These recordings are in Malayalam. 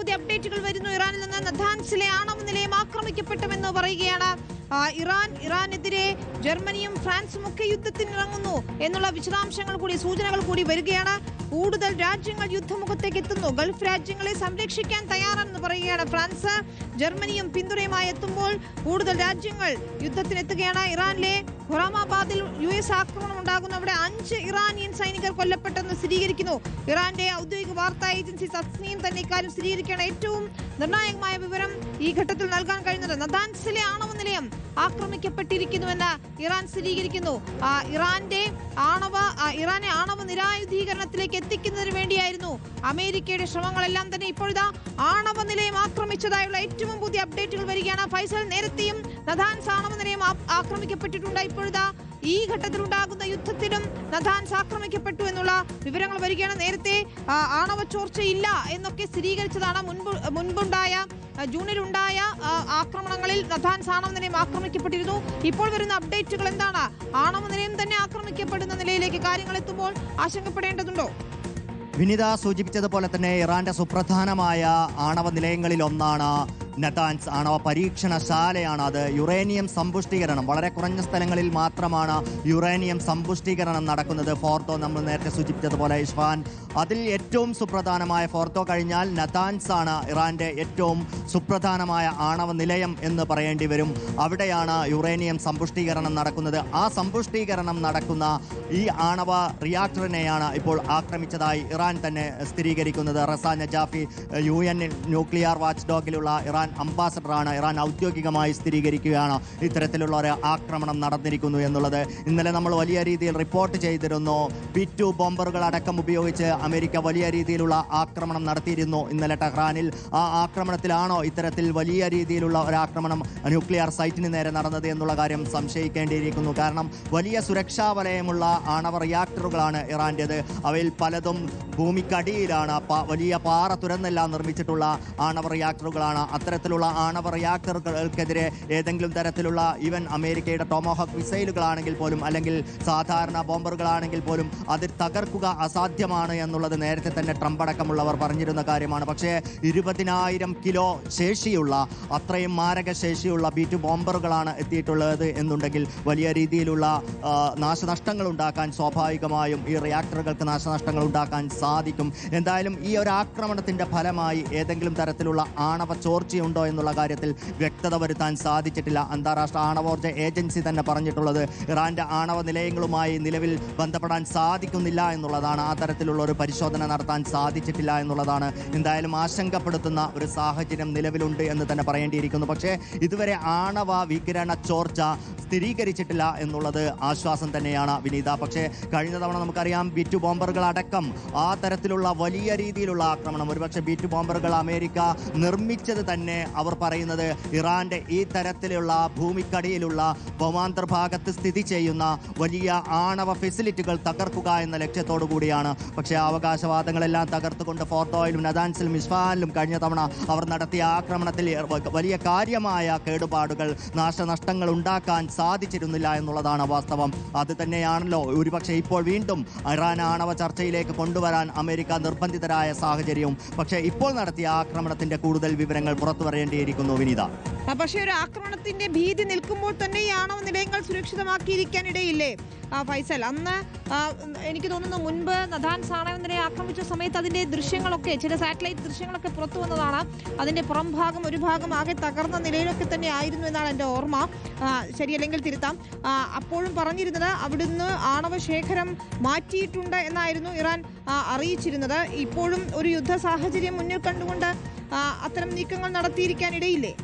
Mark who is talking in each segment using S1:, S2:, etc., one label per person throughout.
S1: പുതിയ അപ്ഡേറ്റുകൾ വരുന്നു. ഇറാനിൽ നിന്ന് നഥാൻസിലെ ആണവ നിലയം ആക്രമിക്കപ്പെട്ടുവെന്ന് പറയുകയാണ്. ഇറാനെതിരെ ജർമ്മനിയും ഫ്രാൻസും ഒക്കെ യുദ്ധത്തിനിറങ്ങുന്നു എന്നുള്ള വിശദാംശങ്ങൾ കൂടി, സൂചനകൾ കൂടി വരികയാണ്. കൂടുതൽ രാജ്യങ്ങൾ യുദ്ധമുഖത്തേക്ക് എത്തുന്നു. ഗൾഫ് രാജ്യങ്ങളെ സംരക്ഷിക്കാൻ തയ്യാറാണെന്ന് പറയുകയാണ്. ഫ്രാൻസ് ജർമ്മനിയും പിന്തുണയുമായി എത്തുമ്പോൾ കൂടുതൽ രാജ്യങ്ങൾ യുദ്ധത്തിനെത്തുകയാണ്. ഇറാനിലെ ഖുറാമാബാദിൽ US ആക്രമണം ഉണ്ടാകുന്നു. അവിടെ 5 ഇറാനിയൻ സൈനികർ കൊല്ലപ്പെട്ടെന്ന് സ്ഥിരീകരിക്കുന്നു. ഇറാന്റെ ഔദ്യോഗിക വാർത്താ ഏജൻസി തസ്നീം തന്നെ ഇക്കാര്യം സ്ഥിരീകരിക്കുകയാണ്. ഏറ്റവും നിർണായകമായ വിവരം ഈ ഘട്ടത്തിൽ നൽകാൻ കഴിയുന്നത് നഥാൻസിലെ ആണവ നിലയം ആക്രമിക്കപ്പെട്ടിരിക്കുന്നുവെന്ന് ഇറാൻ സ്ഥിരീകരിക്കുന്നു. ഇറാനെ ആണവ നിരായുധീകരണത്തിലേക്ക് എത്തിക്കുന്നതിന് വേണ്ടിയായിരുന്നു അമേരിക്കയുടെ ശ്രമങ്ങളെല്ലാം തന്നെ. ഇപ്പോഴിതാ ആണവ നിലയം ആക്രമിച്ചതായുള്ള ഏറ്റവും പുതിയ അപ്ഡേറ്റുകൾ വരികയാണ്. ഫൈസൽ, നേരത്തെയും നഥാൻസ് ആണവ നിലയം ആക്രമിക്കപ്പെട്ടിട്ടുണ്ട്. ഇപ്പോഴിതാ ഈ ഘട്ടത്തിലുണ്ടാകുന്ന യുദ്ധത്തിലും നഥാൻസ് ആക്രമിക്കപ്പെട്ടു എന്നുള്ള വിവരങ്ങൾ വരികയാണ്. നേരത്തെ ആണവ ചോർച്ചയില്ല എന്നൊക്കെ സ്ഥിരീകരിച്ചതാണ്. മുൻപുണ്ടായ ജൂണിലുണ്ടായ ആക്രമണങ്ങളിൽ നഥാൻസ് ആണവ നിലയം ആക്രമിക്കപ്പെട്ടിരുന്നു. ഇപ്പോൾ വരുന്ന അപ്ഡേറ്റുകൾ എന്താണ്? ആണവ നിലയം തന്നെ ആക്രമിക്കപ്പെടുന്ന നിലയിലേക്ക് കാര്യങ്ങൾ എത്തുമ്പോൾ ആശങ്കപ്പെടേണ്ടതുണ്ടോ?
S2: വിനിത സൂചിപ്പിച്ചതുപോലെ തന്നെ ഇറാന്റെ സുപ്രധാനമായ ആണവ നിലയങ്ങളിൽ ഒന്നാണ് നഥാൻസ്. ആണവ പരീക്ഷണശാലയാണ് അത്. യുറേനിയം സമ്പുഷ്ടീകരണം വളരെ കുറഞ്ഞ സ്ഥലങ്ങളിൽ മാത്രമാണ് യുറേനിയം സമ്പുഷ്ടീകരണം നടക്കുന്നത്. ഫോർത്തോ നമ്മൾ നേരത്തെ സൂചിപ്പിച്ചതുപോലെ ഇസ്ഫഹാൻ, അതിൽ ഏറ്റവും സുപ്രധാനമായ ഫോർത്തോ കഴിഞ്ഞാൽ നഥാൻസ് ആണ് ഇറാന്റെ ഏറ്റവും സുപ്രധാനമായ ആണവ നിലയം എന്ന് പറയേണ്ടി വരും. അവിടെയാണ് യുറേനിയം സമ്പുഷ്ടീകരണം നടക്കുന്നത്. ആ സമ്പുഷ്ടീകരണം നടക്കുന്ന ഈ ആണവ റിയാക്ടറിനെയാണ് ഇപ്പോൾ ആക്രമിച്ചതായി ഇറാൻ തന്നെ സ്ഥിരീകരിക്കുന്നത്. Reza Najafi UN nuclear watch ഡോഗിലുള്ള ഇറാൻ അംബാസഡറാണ്. ഇറാൻ ഔദ്യോഗികമായി സ്ഥിരീകരിക്കുകയാണ് ഇത്തരത്തിലുള്ള ഒരു ആക്രമണം നടന്നിരിക്കുന്നു എന്നുള്ളത്. ഇന്നലെ നമ്മൾ വലിയ രീതിയിൽ റിപ്പോർട്ട് ചെയ്തിരുന്നു. B-2 ബോംബറുകൾ അടക്കം ഉപയോഗിച്ച് അമേരിക്ക വലിയ രീതിയിലുള്ള ആക്രമണം നടത്തിയിരുന്നു ഇന്നലെ ടെഹ്റാനിൽ. ആ ആക്രമണത്തിലാണോ ഇത്തരത്തിൽ വലിയ രീതിയിലുള്ള ഒരു ആക്രമണം ന്യൂക്ലിയർ സൈറ്റിന് നേരെ നടന്നത് എന്നുള്ള കാര്യം സംശയിക്കേണ്ടിയിരിക്കുന്നു. കാരണം വലിയ സുരക്ഷാ വലയമുള്ള ആണവ റിയാക്ടറുകളാണ് ഇറാൻ്റേത്. അവയിൽ പലതും ഭൂമിക്കടിയിലാണ്. വലിയ പാറ തുരന്നെല്ലാം നിർമ്മിച്ചിട്ടുള്ള ആണവ റിയാക്ടറുകളാണ്. അത്തരത്തിലുള്ള ആണവ റിയാക്ടറുകൾക്കെതിരെ ഏതെങ്കിലും തരത്തിലുള്ള ഈവൻ അമേരിക്കയുടെ ടോമോഹോക്ക് മിസൈലുകളാണെങ്കിൽ പോലും, അല്ലെങ്കിൽ സാധാരണ ബോംബറുകളാണെങ്കിൽ പോലും അത് തകർക്കുക അസാധ്യമാണ് എന്നുള്ളത് നേരത്തെ തന്നെ ട്രംപ് അടക്കമുള്ളവർ പറഞ്ഞിരുന്ന കാര്യമാണ്. പക്ഷേ 20,000 കിലോ ശേഷിയുള്ള, അത്രയും മാരക ശേഷിയുള്ള B-2 ബോംബറുകളാണ് എത്തിയിട്ടുള്ളത് എന്നുണ്ടെങ്കിൽ വലിയ രീതിയിലുള്ള നാശനഷ്ടങ്ങൾ ഉണ്ടാക്കാൻ സ്വാഭാവികമായും ഈ റിയാക്ടറുകൾക്ക് നാശനഷ്ടങ്ങൾ ഉണ്ടാക്കാൻ സാധിക്കും. എന്തായാലും ഈ ഒരു ആക്രമണത്തിൻ്റെ ഫലമായി ഏതെങ്കിലും തരത്തിലുള്ള ആണവ ചോർച്ചയുണ്ടോ എന്നുള്ള കാര്യത്തിൽ വ്യക്തത വരുത്താൻ സാധിച്ചിട്ടില്ല. അന്താരാഷ്ട്ര ആണവോർജ്ജ ഏജൻസി തന്നെ പറഞ്ഞിട്ടുള്ളത് ഇറാന്റെ ആണവ നിലയങ്ങളുമായി നിലവിൽ ബന്ധപ്പെടാൻ സാധിക്കുന്നില്ല എന്നുള്ളതാണ്. ആ തരത്തിലുള്ള ഒരു പരിശോധന നടത്താൻ സാധിച്ചിട്ടില്ല എന്നുള്ളതാണ്. എന്തായാലും ആശങ്കപ്പെടുത്തുന്ന ഒരു സാഹചര്യം നിലവിലുണ്ട് എന്ന് തന്നെ പറയേണ്ടിയിരിക്കുന്നു. പക്ഷേ ഇതുവരെ ആണവ വികിരണ ചോർച്ച സ്ഥിരീകരിച്ചിട്ടില്ല എന്നുള്ളത് ആശ്വാസം തന്നെയാണ് വിനീത. പക്ഷേ കഴിഞ്ഞ തവണ നമുക്കറിയാം B-2 ബോംബറുകൾ അടക്കം ആ തരത്തിലുള്ള വലിയ രീതിയിലുള്ള ആക്രമണം, ഒരുപക്ഷെ B-2 ബോംബറുകൾ അമേരിക്ക നിർമ്മിച്ചത് തന്നെ അവർ പറയുന്നത് ഇറാന്റെ ഈ തരത്തിലുള്ള ഭൂമിക്കടിയിലുള്ള ഭൗമാന്തർ ഭാഗത്ത് സ്ഥിതി ചെയ്യുന്ന വലിയ ആണവ ഫെസിലിറ്റികൾ തകർക്കുക എന്ന ലക്ഷ്യത്തോടു കൂടിയാണ്. പക്ഷേ അവകാശവാദങ്ങളെല്ലാം തകർത്തുകൊണ്ട് ഫോർത്തോയിലും നഥാൻസിലും ഇസ്ഫഹാനിലും കഴിഞ്ഞ തവണ അവർ നടത്തിയ ആക്രമണത്തിൽ വലിയ കാര്യമായ കേടുപാടുകൾ, നാശനഷ്ടങ്ങൾ ഉണ്ടാക്കാൻ സാധിച്ചിരുന്നില്ല എന്നുള്ളതാണ് വാസ്തവം. അത് തന്നെയാണല്ലോ ഒരുപക്ഷെ ഇപ്പോൾ വീണ്ടും ഇറാൻ ആണവ ചർച്ചയിലേക്ക് കൊണ്ടുവരാൻ അമേരിക്ക നിർബന്ധിതരായ സാഹചര്യവും. പക്ഷേ ഇപ്പോൾ നടത്തിയ ആക്രമണത്തിന്റെ കൂടുതൽ വിവരങ്ങൾ പുറത്തു വരേണ്ടിയിരിക്കുന്നു വിനീത.
S1: പക്ഷേ ഒരു ആക്രമണത്തിന്റെ ഭീതി നിൽക്കുമ്പോൾ തന്നെ ഈ ആണവ നിലയങ്ങൾ സുരക്ഷിതമാക്കിയിരിക്കാനിടയില്ലേ ഫൈസൽ? അന്ന് എനിക്ക് തോന്നുന്നു മുൻപ് നഥാൻസ് ആണവ നിലയം ആക്രമിച്ച സമയത്ത് അതിന്റെ ദൃശ്യങ്ങളൊക്കെ, ചില സാറ്റലൈറ്റ് ദൃശ്യങ്ങളൊക്കെ പുറത്തു വന്നതാണ്. അതിന്റെ പുറം ഭാഗം, ഒരു ഭാഗം ആകെ തകർന്ന നിലയിലൊക്കെ തന്നെ ആയിരുന്നു എന്നാണ് എൻ്റെ ഓർമ്മ. ശരിയല്ലെങ്കിൽ തിരുത്താം. അപ്പോഴും പറഞ്ഞിരുന്നത് അവിടുന്ന് ആണവ ശേഖരം മാറ്റിയിട്ടുണ്ട് എന്നായിരുന്നു ഇറാൻ അറിയിച്ചിരുന്നത്. ഇപ്പോഴും ഒരു യുദ്ധ സാഹചര്യം മുന്നിൽ കണ്ടുകൊണ്ട് അത്തരം നീക്കങ്ങൾ നടത്തിയിരിക്കാനിടയില്ലേ?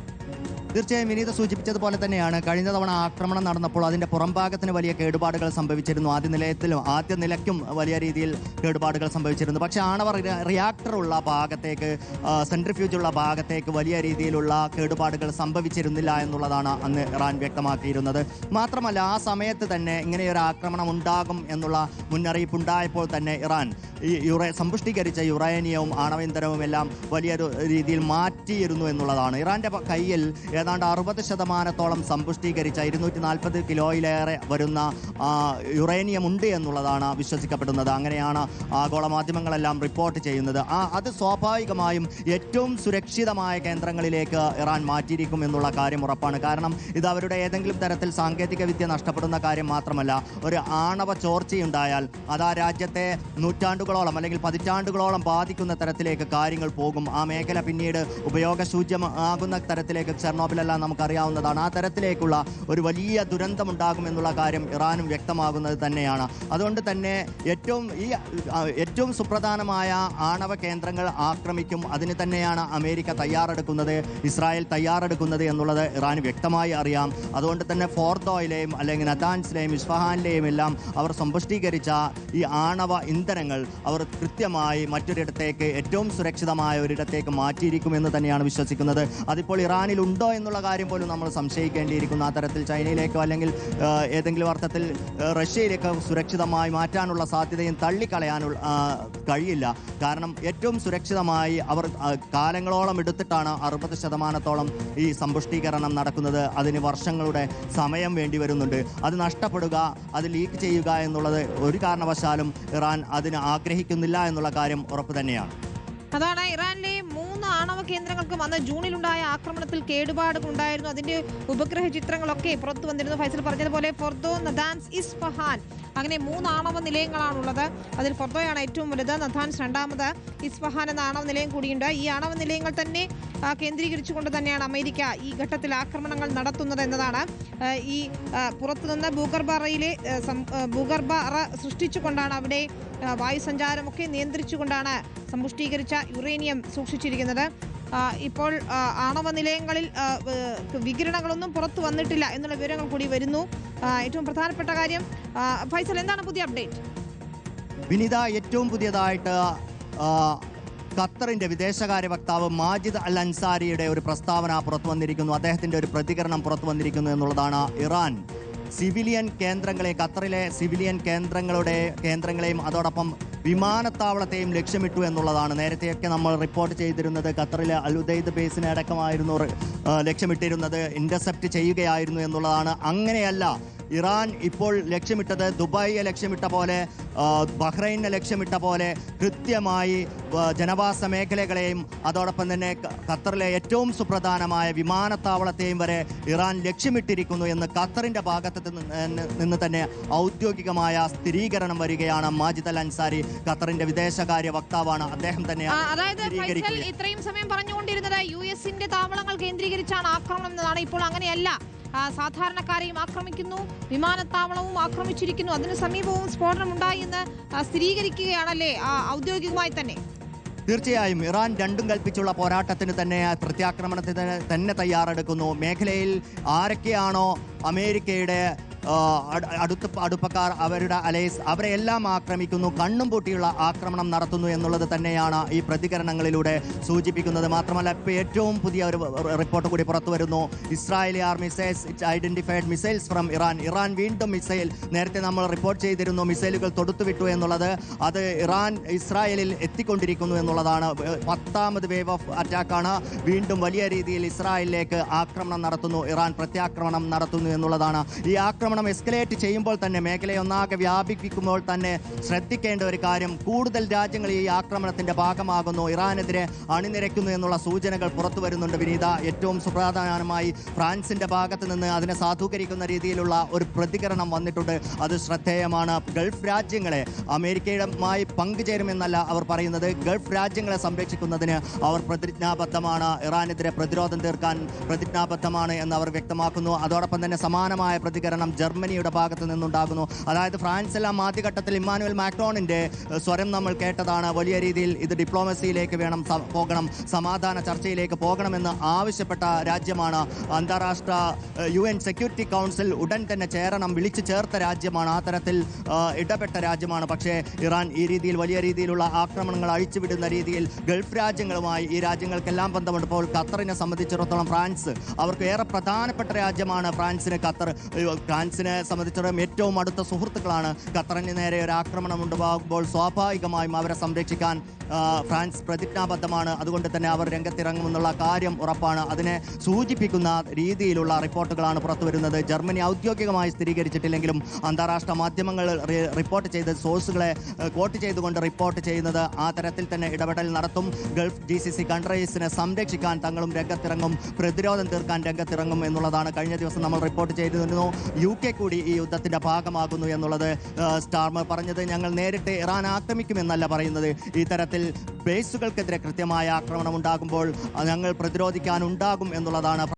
S2: തീർച്ചയായും വിനീത സൂചിപ്പിച്ചതുപോലെ തന്നെയാണ്. കഴിഞ്ഞ തവണ ആക്രമണം നടന്നപ്പോൾ അതിൻ്റെ പുറംഭാഗത്തിന് വലിയ കേടുപാടുകൾ സംഭവിച്ചിരുന്നു. ആദ്യ നിലയ്ക്കും വലിയ രീതിയിൽ കേടുപാടുകൾ സംഭവിച്ചിരുന്നു. പക്ഷേ ആണവ റിയാക്ടറുള്ള ഭാഗത്തേക്ക്, സെൻട്രിഫ്യൂജുള്ള ഭാഗത്തേക്ക് വലിയ രീതിയിലുള്ള കേടുപാടുകൾ സംഭവിച്ചിരുന്നില്ല എന്നുള്ളതാണ് അന്ന് ഇറാൻ വ്യക്തമാക്കിയിരുന്നത്. മാത്രമല്ല ആ സമയത്ത് തന്നെ ഇങ്ങനെയൊരു ആക്രമണം ഉണ്ടാകും എന്നുള്ള മുന്നറിയിപ്പ് ഉണ്ടായപ്പോൾ തന്നെ ഇറാൻ ഈ സമ്പുഷ്ടീകരിച്ച യുറേനിയവും ആണവ ഇന്ധനവും എല്ലാം വലിയൊരു രീതിയിൽ മാറ്റിയിരുന്നു എന്നുള്ളതാണ്. ഇറാൻ്റെ കയ്യിൽ ഏതാണ്ട് 60% സമ്പുഷ്ടീകരിച്ച 240 കിലോയിലേറെ വരുന്ന യുറേനിയം ഉണ്ട് എന്നുള്ളതാണ് വിശ്വസിക്കപ്പെടുന്നത്. അങ്ങനെയാണ് ആഗോള മാധ്യമങ്ങളെല്ലാം റിപ്പോർട്ട് ചെയ്യുന്നത്. അത് സ്വാഭാവികമായും ഏറ്റവും സുരക്ഷിതമായ കേന്ദ്രങ്ങളിലേക്ക് ഇറാൻ മാറ്റിയിരിക്കും എന്നുള്ള കാര്യം ഉറപ്പാണ്. കാരണം ഇത് അവരുടെ ഏതെങ്കിലും തരത്തിൽ സാങ്കേതിക വിദ്യ നഷ്ടപ്പെടുന്ന കാര്യം മാത്രമല്ല, ഒരു ആണവ ചോർച്ചയുണ്ടായാൽ അത് ആ രാജ്യത്തെ നൂറ്റാണ്ടുകളോളം അല്ലെങ്കിൽ പതിറ്റാണ്ടുകളോളം ബാധിക്കുന്ന തരത്തിലേക്ക് കാര്യങ്ങൾ പോകും. ആ മേഖല പിന്നീട് ഉപയോഗശൂന്യമാകുന്ന തരത്തിലേക്ക്, ചെർണോബിലെല്ലാം നമുക്കറിയാവുന്നതാണ്, ആ തരത്തിലേക്കുള്ള ഒരു വലിയ ദുരന്തമുണ്ടാകും എന്നുള്ള കാര്യം ഇറാനും വ്യക്തമാകുന്നത് തന്നെയാണ്. അതുകൊണ്ട് തന്നെ ഏറ്റവും സുപ്രധാനമായ ആണവ കേന്ദ്രങ്ങൾ ആക്രമിക്കും. അതിന് തന്നെയാണ് അമേരിക്ക തയ്യാറെടുക്കുന്നത്, ഇസ്രായേൽ തയ്യാറെടുക്കുന്നത് എന്നുള്ളത് ഇറാന് വ്യക്തമായി അറിയാം. അതുകൊണ്ട് തന്നെ ഫോർദോയിലെയും അല്ലെങ്കിൽ നതാൻസിലെയും ഇസ്ഫഹാനിലെയും എല്ലാം അവർ സമ്പുഷ്ടീകരിച്ച ഈ ആണവ ഇന്ധനങ്ങൾ അവർ കൃത്യമായി മറ്റൊരിടത്തേക്ക്, ഏറ്റവും സുരക്ഷിതമായ ഒരിടത്തേക്ക് മാറ്റിയിരിക്കുമെന്ന് തന്നെയാണ് വിശ്വസിക്കുന്നത്. അതിപ്പോൾ ഇറാനിൽ ഉണ്ടോ എന്നുള്ള കാര്യം പോലും നമ്മൾ സംശയിക്കേണ്ടിയിരിക്കുന്നു. ആ തരത്തിൽ ചൈനയിലേക്കോ അല്ലെങ്കിൽ ഏതെങ്കിലും അർത്ഥത്തിൽ റഷ്യയിലേക്കോ സുരക്ഷിതമായി മാറ്റാനുള്ള സാധ്യതയും തള്ളിക്കളയാനുള്ള കഴിയില്ല. കാരണം ഏറ്റവും സുരക്ഷിതമായി അവർ കാലങ്ങളോളം എടുത്തിട്ടാണ് 60% ഈ സമ്പുഷ്ടീകരണം നടക്കുന്നത്. അതിന് വർഷങ്ങളുടെ സമയം വേണ്ടി വരുന്നുണ്ട്. അത് നഷ്ടപ്പെടുക, അത് ലീക്ക് ചെയ്യുക എന്നുള്ളത് ഒരു കാരണവശാലും ഇറാൻ അതിന് ആഗ്രഹിക്കുന്നില്ല എന്നുള്ള കാര്യം ഉറപ്പ് തന്നെയാണ്.
S1: അതാണ് ഇറാനിലെ 3 ആണവ കേന്ദ്രങ്ങൾക്കും അന്ന് ജൂണിലുണ്ടായ ആക്രമണത്തിൽ കേടുപാടുകൾ ഉണ്ടായിരുന്നു. അതിന്റെ ഉപഗ്രഹ ചിത്രങ്ങളൊക്കെ പുറത്തു വന്നിരുന്നു. ഫൈസൽ പറഞ്ഞതുപോലെ ഫോർദോ, നതാൻസ്, ഇസ്ഫഹാൻ അങ്ങനെ 3 ആണവ നിലയങ്ങളാണുള്ളത്. അതിൽ ഫോർദോയാണ് ഏറ്റവും വലുത്, നതാൻസ് രണ്ടാമത്, ഇസ്ഫഹാൻ എന്ന ആണവ നിലയം കൂടിയുണ്ട്. ഈ ആണവ നിലയങ്ങൾ തന്നെ കേന്ദ്രീകരിച്ചുകൊണ്ട് തന്നെയാണ് അമേരിക്ക ഈ ഘട്ടത്തിൽ ആക്രമണങ്ങൾ നടത്തുന്നത് എന്നതാണ്. ഈ പുറത്തുനിന്ന് ഭൂഗർഭ അറ സൃഷ്ടിച്ചുകൊണ്ടാണ് അവിടെ വായുസഞ്ചാരമൊക്കെ നിയന്ത്രിച്ചുകൊണ്ടാണ് സമ്പുഷ്ടീകരിച്ച യുറേനിയം സൂക്ഷിച്ചിരിക്കുന്നത്. ഇപ്പോൾ ആണവ നിലയങ്ങളിൽ വികിരണങ്ങളൊന്നും പുറത്തു വന്നിട്ടില്ല എന്നുള്ള വിവരങ്ങൾ കൂടി വരുന്നു. ഏറ്റവും പ്രധാനപ്പെട്ട കാര്യം ഫൈസൽ, എന്താണ് പുതിയ അപ്ഡേറ്റ്?
S2: വിനീത, ഏറ്റവും പുതിയതായിട്ട് ഖത്തറിന്റെ വിദേശകാര്യ വക്താവ് മാജിദ് അൽ അൻസാരിയുടെ ഒരു പ്രസ്താവന പുറത്തു വന്നിരിക്കുന്നു. അദ്ദേഹത്തിന്റെ ഒരു പ്രതികരണം പുറത്തു വന്നിരിക്കുന്നു എന്നുള്ളതാണ്. ഇറാൻ സിവിലിയൻ കേന്ദ്രങ്ങളെ, ഖത്തറിലെ സിവിലിയൻ കേന്ദ്രങ്ങളെയും അതോടൊപ്പം വിമാനത്താവളത്തെയും ലക്ഷ്യമിട്ടു എന്നുള്ളതാണ്. നേരത്തെയൊക്കെ നമ്മൾ റിപ്പോർട്ട് ചെയ്തിരുന്നത് ഖത്തറിലെ അൽ ഉദൈദ് ബേസിനെ അടക്കമായിരുന്നു ലക്ഷ്യമിട്ടിരുന്നത്, ഇന്റർസെപ്റ്റ് ചെയ്യുകയായിരുന്നു എന്നുള്ളതാണ്. അങ്ങനെയല്ല, ഇറാൻ ഇപ്പോൾ ലക്ഷ്യമിട്ടത് ദുബായിയെ ലക്ഷ്യമിട്ട പോലെ, ബഹ്റൈനെ ലക്ഷ്യമിട്ട പോലെ കൃത്യമായി ജനവാസ മേഖലകളെയും അതോടൊപ്പം തന്നെ ഖത്തറിലെ ഏറ്റവും സുപ്രധാനമായ വിമാനത്താവളത്തെയും വരെ ഇറാൻ ലക്ഷ്യമിട്ടിരിക്കുന്നു എന്ന് ഖത്തറിന്റെ ഭാഗത്ത് നിന്ന് തന്നെ ഔദ്യോഗികമായ സ്ഥിരീകരണം വരികയാണ്. മാജിദ് അൽ അൻസാരി ഖത്തറിന്റെ വിദേശകാര്യ വക്താവാണ്. അദ്ദേഹം തന്നെ
S1: ഇത്രയും സമയം പറഞ്ഞുകൊണ്ടിരുന്നത് US-ന്റെ താവളങ്ങൾ കേന്ദ്രീകരിച്ചാണ് ആക്രമണം എന്നതാണ്. ഇപ്പോൾ അങ്ങനെയല്ല, സാധാരണക്കാരെയും ആക്രമിക്കുന്നു, വിമാനത്താവളവും ആക്രമിച്ചിരിക്കുന്നു, അതിന് സമീപവും സ്ഫോടനം ഉണ്ടായി എന്ന് സ്ഥിരീകരിക്കുകയാണല്ലേ ഔദ്യോഗികമായി തന്നെ?
S2: തീർച്ചയായും ഇറാൻ രണ്ടും കൽപ്പിച്ചുള്ള പോരാട്ടത്തിന് തന്നെ, പ്രത്യാക്രമണത്തിന് തന്നെ തയ്യാറെടുക്കുന്നു. മേഖലയിൽ ആരൊക്കെയാണോ അമേരിക്കയുടെ അടുപ്പക്കാർ, അവരുടെ അലയൻസ്, അവരെല്ലാം ആക്രമിക്കുന്നു, കണ്ണും പൂട്ടിയുള്ള ആക്രമണം നടത്തുന്നു എന്നുള്ളത് തന്നെയാണ് ഈ പ്രതികരണങ്ങളിലൂടെ സൂചിപ്പിക്കുന്നത്. മാത്രമല്ല, ഇപ്പോൾ ഏറ്റവും പുതിയ ഒരു റിപ്പോർട്ട് കൂടി പുറത്തു വരുന്നു. Israeli missiles identified missiles from Iran. Iran വീണ്ടും മിസൈൽ, നേരത്തെ നമ്മൾ റിപ്പോർട്ട് ചെയ്തിരുന്നു മിസൈലുകൾ തൊടുത്തുവിട്ടു എന്നുള്ളത്, അത് ഇസ്രായേലിൽ എത്തിക്കൊണ്ടിരിക്കുന്നു എന്നുള്ളതാണ്. 10ാമത് വേവ് ഓഫ് അറ്റാക്കാണ്. വീണ്ടും വലിയ രീതിയിൽ ഇസ്രായേലിലേക്ക് ആക്രമണം നടത്തുന്നു, ഇറാൻ പ്രത്യാക്രമണം നടത്തുന്നു എന്നുള്ളതാണ്. ഈ ആക്രമണം എസ്കലേറ്റ് ചെയ്യുമ്പോൾ തന്നെ, മേഖലയെ ഒന്നാകെ വ്യാപിപ്പിക്കുമ്പോൾ തന്നെ ശ്രദ്ധിക്കേണ്ട ഒരു കാര്യം, കൂടുതൽ രാജ്യങ്ങൾ ഈ ആക്രമണത്തിന്റെ ഭാഗമാകുന്നു, ഇറാനെതിരെ അണിനിരക്കുന്നു എന്നുള്ള സൂചനകൾ പുറത്തു വരുന്നുണ്ട്. വിനീത, ഏറ്റവും സുപ്രധാനമായി ഫ്രാൻസിന്റെ ഭാഗത്ത് നിന്ന് അതിനെ സാധൂകരിക്കുന്ന രീതിയിലുള്ള ഒരു പ്രതികരണം വന്നിട്ടുണ്ട്. അത് ശ്രദ്ധേയമാണ്. ഗൾഫ് രാജ്യങ്ങളെ അമേരിക്കയുമായി പങ്കുചേരുമെന്നല്ല അവർ പറയുന്നത്, ഗൾഫ് രാജ്യങ്ങളെ സംരക്ഷിക്കുന്നതിന് അവർ പ്രതിജ്ഞാബദ്ധമാണ്, ഇറാനെതിരെ പ്രതിരോധം തീർക്കാൻ പ്രതിജ്ഞാബദ്ധമാണ് എന്ന് അവർ വ്യക്തമാക്കുന്നു. അതോടൊപ്പം തന്നെ സമാനമായ പ്രതികരണം ജർമ്മനിയുടെ ഭാഗത്ത് നിന്നുണ്ടാകുന്നു. അതായത് ഫ്രാൻസ് എല്ലാം ആദ്യഘട്ടത്തിൽ ഇമ്മാനുവൽ മാക്രോണിന്റെ സ്വരം നമ്മൾ കേട്ടതാണ്. വലിയ രീതിയിൽ ഇത് ഡിപ്ലോമസിയിലേക്ക് പോകണം, സമാധാന ചർച്ചയിലേക്ക് പോകണമെന്ന് ആവശ്യപ്പെട്ട രാജ്യമാണ്. അന്താരാഷ്ട്ര UN സെക്യൂരിറ്റി കൗൺസിൽ ഉടൻ തന്നെ ചേരണം, വിളിച്ചു ചേർത്ത രാജ്യമാണ്, ആ തരത്തിൽ ഇടപെട്ട രാജ്യമാണ്. പക്ഷേ ഇറാൻ ഈ രീതിയിൽ വലിയ രീതിയിലുള്ള ആക്രമണങ്ങൾ അഴിച്ചുവിടുന്ന രീതിയിൽ ഗൾഫ് രാജ്യങ്ങളുമായി ഈ രാജ്യങ്ങൾക്കെല്ലാം ബന്ധമുണ്ട്. ഇപ്പോൾ ഖത്തറിനെ സംബന്ധിച്ചിടത്തോളം ഫ്രാൻസ് അവർക്ക് ഏറെ പ്രധാനപ്പെട്ട രാജ്യമാണ്. ഫ്രാൻസിന് ഖത്തർ ഫ്രാൻസിനെ സംബന്ധിച്ചിടത്തോളം ഏറ്റവും അടുത്ത സുഹൃത്തുക്കളാണ്. ഖത്തറിന് നേരെ ഒരു ആക്രമണം ഉണ്ടാകുമ്പോൾ സ്വാഭാവികമായും അവരെ സംരക്ഷിക്കാൻ ഫ്രാൻസ് പ്രതിജ്ഞാബദ്ധമാണ്. അതുകൊണ്ട് തന്നെ അവർ രംഗത്തിറങ്ങുമെന്നുള്ള കാര്യം ഉറപ്പാണ്. അതിനെ സൂചിപ്പിക്കുന്ന രീതിയിലുള്ള റിപ്പോർട്ടുകളാണ് പുറത്തുവരുന്നത്. ജർമ്മനി ഔദ്യോഗികമായി സ്ഥിരീകരിച്ചിട്ടില്ലെങ്കിലും അന്താരാഷ്ട്ര മാധ്യമങ്ങൾ റിപ്പോർട്ട് ചെയ്ത സോഴ്സുകളെ കോട്ട് ചെയ്തുകൊണ്ട് റിപ്പോർട്ട് ചെയ്യുന്നത് ആ തരത്തിൽ തന്നെ ഇടപെടൽ നടത്തും. ഗൾഫ് GCC കൺട്രീസിനെ സംരക്ഷിക്കാൻ തങ്ങളും രംഗത്തിറങ്ങും, പ്രതിരോധം തീർക്കാൻ രംഗത്തിറങ്ങും എന്നുള്ളതാണ് കഴിഞ്ഞ ദിവസം നമ്മൾ റിപ്പോർട്ട് ചെയ്തിരുന്നു. UK കൂടി ഈ യുദ്ധത്തിന്റെ ഭാഗമാകുന്നു എന്നുള്ളത് സ്റ്റാർമർ പറഞ്ഞത്. ഞങ്ങൾ നേരിട്ട് ഇറാൻ ആക്രമിക്കുമെന്നല്ല പറയുന്നത്. ഈ തരത്തിൽ ബേസുകൾക്കെതിരെ കൃത്യമായ ആക്രമണം ഉണ്ടാകുമ്പോൾ ഞങ്ങൾ പ്രതിരോധിക്കാനുണ്ടാകും എന്നുള്ളതാണ്